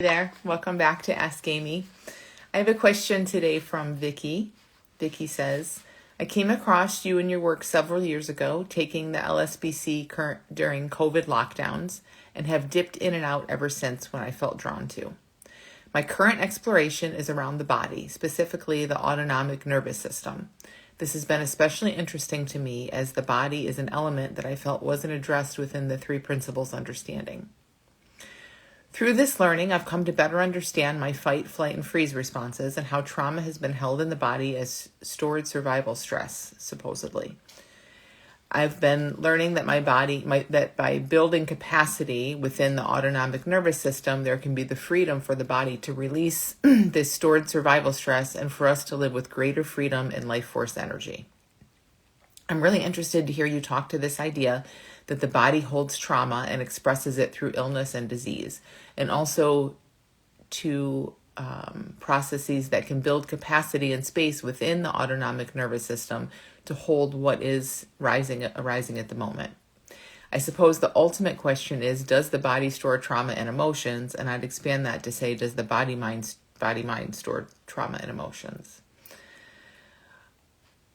There. Welcome back to Ask Amy. I have a question today from Vicky. Vicky says, I came across you and your work several years ago taking the LSBC during COVID lockdowns and have dipped in and out ever since when I felt drawn to. My current exploration is around the body, specifically the autonomic nervous system. This has been especially interesting to me as the body is an element that I felt wasn't addressed within the three principles understanding. Through this learning, I've come to better understand my fight, flight, and freeze responses and how trauma has been held in the body as stored survival stress, supposedly. I've been learning that that by building capacity within the autonomic nervous system, there can be the freedom for the body to release this stored survival stress and for us to live with greater freedom and life force energy. I'm really interested to hear you talk to this idea that the body holds trauma and expresses it through illness and disease, and also to processes that can build capacity and space within the autonomic nervous system to hold what is arising at the moment. I suppose the ultimate question is, does the body store trauma and emotions? And I'd expand that to say, does the body-mind store trauma and emotions?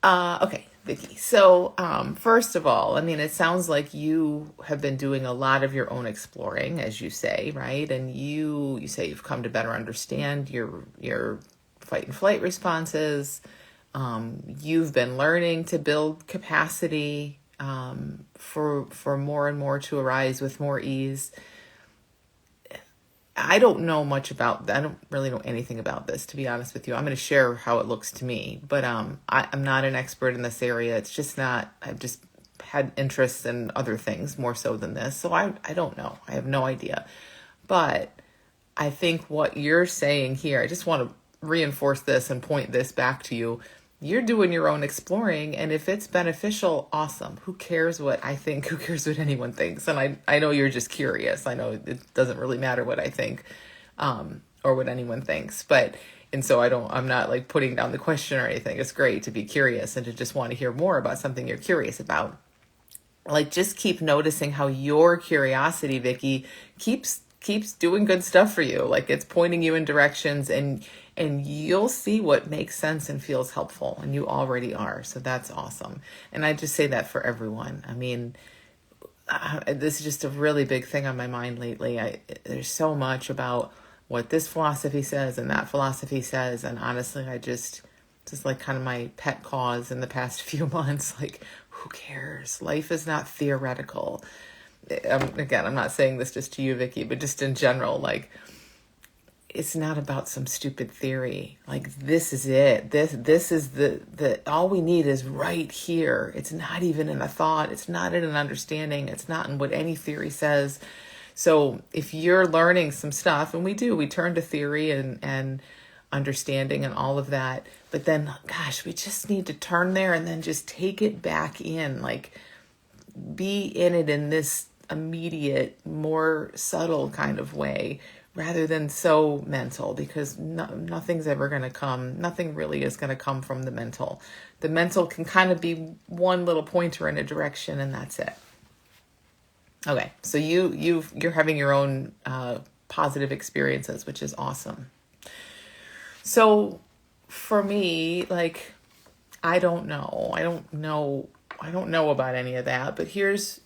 Okay, Vicky. So, first of all, it sounds like you have been doing a lot of your own exploring, as you say, right? And you say you've come to better understand your fight and flight responses. You've been learning to build capacity for more and more to arise with more ease. I don't know much about that. I don't really know anything about this, to be honest with you. I'm going to share how it looks to me, but I'm not an expert in this area. It's just not, I've just had interests in other things more so than this. So I don't know. I have no idea. But I think what you're saying here, I just want to reinforce this and point this back to you. You're doing your own exploring, and if it's beneficial, awesome. Who cares what I think? Who cares what anyone thinks? And I know you're just curious. I know it doesn't really matter what I think or what anyone thinks. And so I'm not like putting down the question or anything. It's great to be curious and to just want to hear more about something you're curious about. Like, just keep noticing how your curiosity, Vicky, keeps doing good stuff for you. Like, it's pointing you in directions, and you'll see what makes sense and feels helpful, and you already are. So that's awesome. And I just say that for everyone. This is just a really big thing on my mind lately. There's so much about what this philosophy says and that philosophy says, and honestly, just like kind of my pet cause in the past few months. Like, who cares? Life is not theoretical. Again, I'm not saying this just to you, Vicky, but just in general, like, it's not about some stupid theory. Like, this is it. This is the all we need is right here. It's not even in a thought. It's not in an understanding. It's not in what any theory says. So if you're learning some stuff, and we turn to theory and understanding and all of that, but then, gosh, we just need to turn there and then just take it back in, like, be in it in this immediate, more subtle kind of way, rather than so mental, because nothing's ever going to come. Nothing really is going to come from the mental. The mental can kind of be one little pointer in a direction, and that's it. Okay, so you're having your own positive experiences, which is awesome. So for me, like, I don't know about any of that, but here's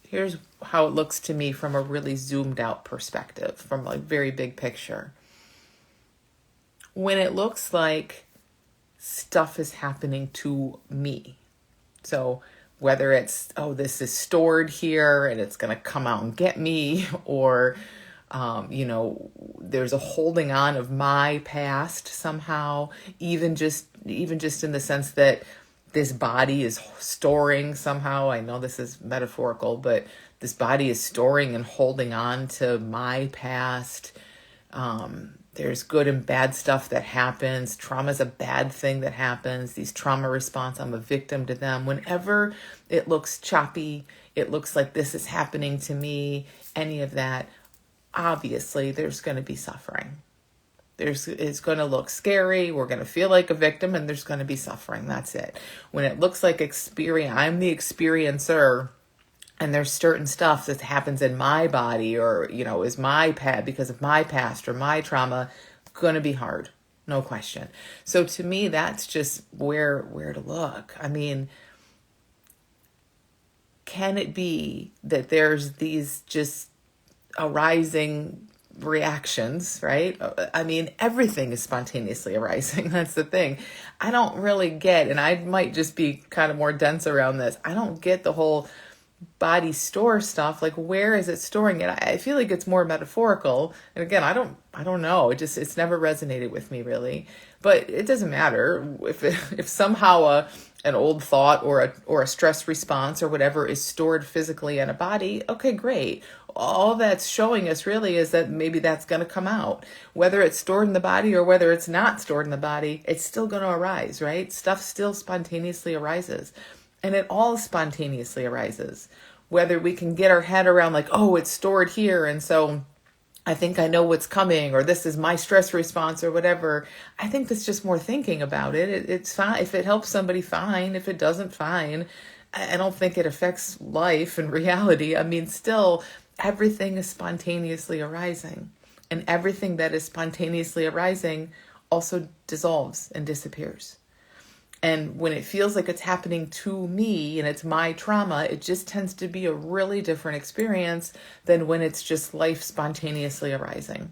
how it looks to me from a really zoomed out perspective, from like very big picture. When it looks like stuff is happening to me. So whether it's, this is stored here and it's going to come out and get me, or, there's a holding on of my past somehow, even just in the sense that this body is storing somehow. I know this is metaphorical, but this body is storing and holding on to my past. There's good and bad stuff that happens. Trauma is a bad thing that happens. These trauma response, I'm a victim to them. Whenever it looks choppy, it looks like this is happening to me, any of that, obviously there's going to be suffering. It's going to look scary. We're going to feel like a victim, and there's going to be suffering. That's it. When it looks like I'm the experiencer, and there's certain stuff that happens in my body, or, is my past, because of my past or my trauma, going to be hard. No question. So to me, that's just where to look. I mean, can it be that there's these just arising reactions, right? I mean, everything is spontaneously arising. That's the thing. I don't really get, and I might just be kind of more dense around this, I don't get the whole body store stuff. Like, where is it storing it? I feel like it's more metaphorical. And again, I don't know. It's never resonated with me really, but it doesn't matter if somehow an old thought or a stress response or whatever is stored physically in a body. Okay, great. All that's showing us really is that maybe that's going to come out. Whether it's stored in the body or whether it's not stored in the body, it's still going to arise, right? Stuff still spontaneously arises. And it all spontaneously arises. Whether we can get our head around like, oh, it's stored here, and so I think I know what's coming, or this is my stress response or whatever. I think that's just more thinking about it. It's fine. If it helps somebody, fine. If it doesn't, fine. I don't think it affects life and reality. I mean, still, everything is spontaneously arising. And everything that is spontaneously arising also dissolves and disappears. And when it feels like it's happening to me and it's my trauma, it just tends to be a really different experience than when it's just life spontaneously arising.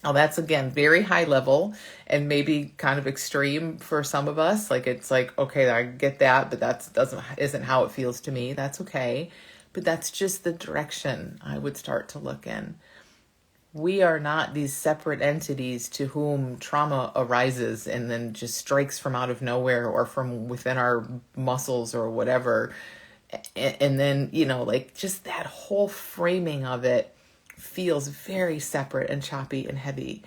Now that's, again, very high level and maybe kind of extreme for some of us. Like, it's like, okay, I get that, but isn't how it feels to me. That's okay. But that's just the direction I would start to look in. We are not these separate entities to whom trauma arises and then just strikes from out of nowhere or from within our muscles or whatever. And then, like, just that whole framing of it feels very separate and choppy and heavy.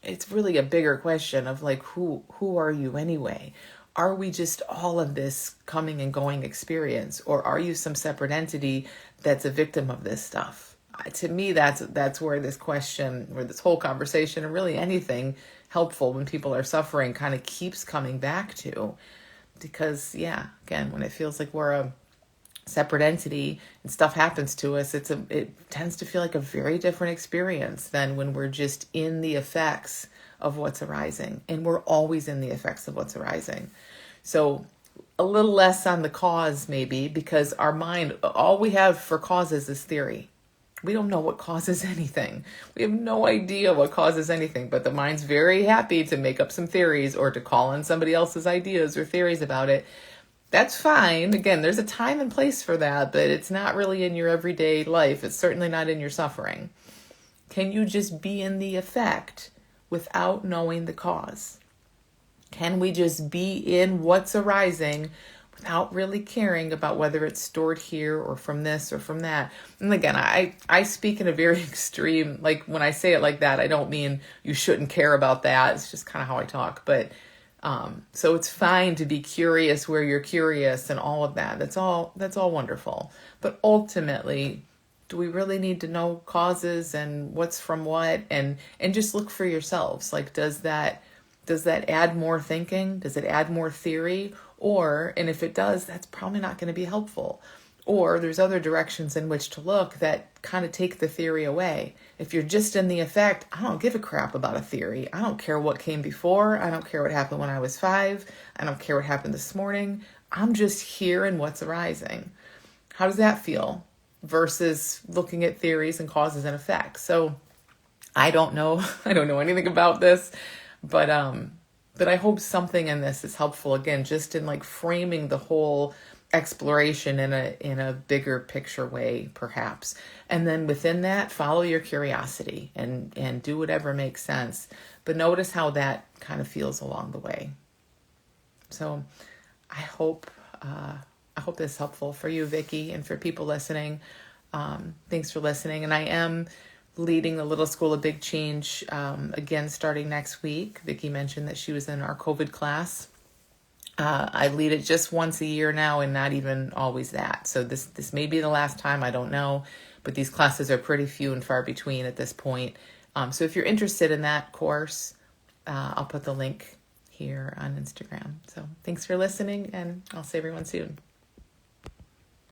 It's really a bigger question of like, who are you anyway? Are we just all of this coming and going experience, or are you some separate entity that's a victim of this stuff? To me, that's where this question, or this whole conversation, or really anything helpful when people are suffering, kind of keeps coming back to. Because, yeah, again, when it feels like we're a separate entity and stuff happens to us, it tends to feel like a very different experience than when we're just in the effects of what's arising. And we're always in the effects of what's arising. So a little less on the cause maybe, because our mind, all we have for causes is theory. We don't know what causes anything. We have no idea what causes anything, but the mind's very happy to make up some theories or to call on somebody else's ideas or theories about it. That's fine. Again, there's a time and place for that, but it's not really in your everyday life. It's certainly not in your suffering. Can you just be in the effect without knowing the cause? Can we just be in what's arising without really caring about whether it's stored here or from this or from that? And again, I speak in a very extreme, like when I say it like that, I don't mean you shouldn't care about that. It's just kind of how I talk. But so it's fine to be curious where you're curious and all of that. That's all wonderful. But ultimately, do we really need to know causes and what's from what? And just look for yourselves. Like, does that add more thinking? Does it add more theory? And if it does, that's probably not going to be helpful. Or there's other directions in which to look that kind of take the theory away. If you're just in the effect, I don't give a crap about a theory. I don't care what came before. I don't care what happened when I was 5. I don't care what happened this morning. I'm just here in what's arising. How does that feel? Versus looking at theories and causes and effects. So I don't know. I don't know anything about this, but I hope something in this is helpful. Again, just in like framing the whole exploration in a bigger picture way, perhaps. And then within that, follow your curiosity and do whatever makes sense. But notice how that kind of feels along the way. So I hope this is helpful for you, Vicky, and for people listening. Thanks for listening. And I am leading the Little School of Big Change again starting next week. Vicky mentioned that she was in our COVID class. I lead it just once a year now, and not even always that. So this may be the last time, I don't know, but these classes are pretty few and far between at this point. So if you're interested in that course, I'll put the link here on Instagram. So thanks for listening, and I'll see everyone soon.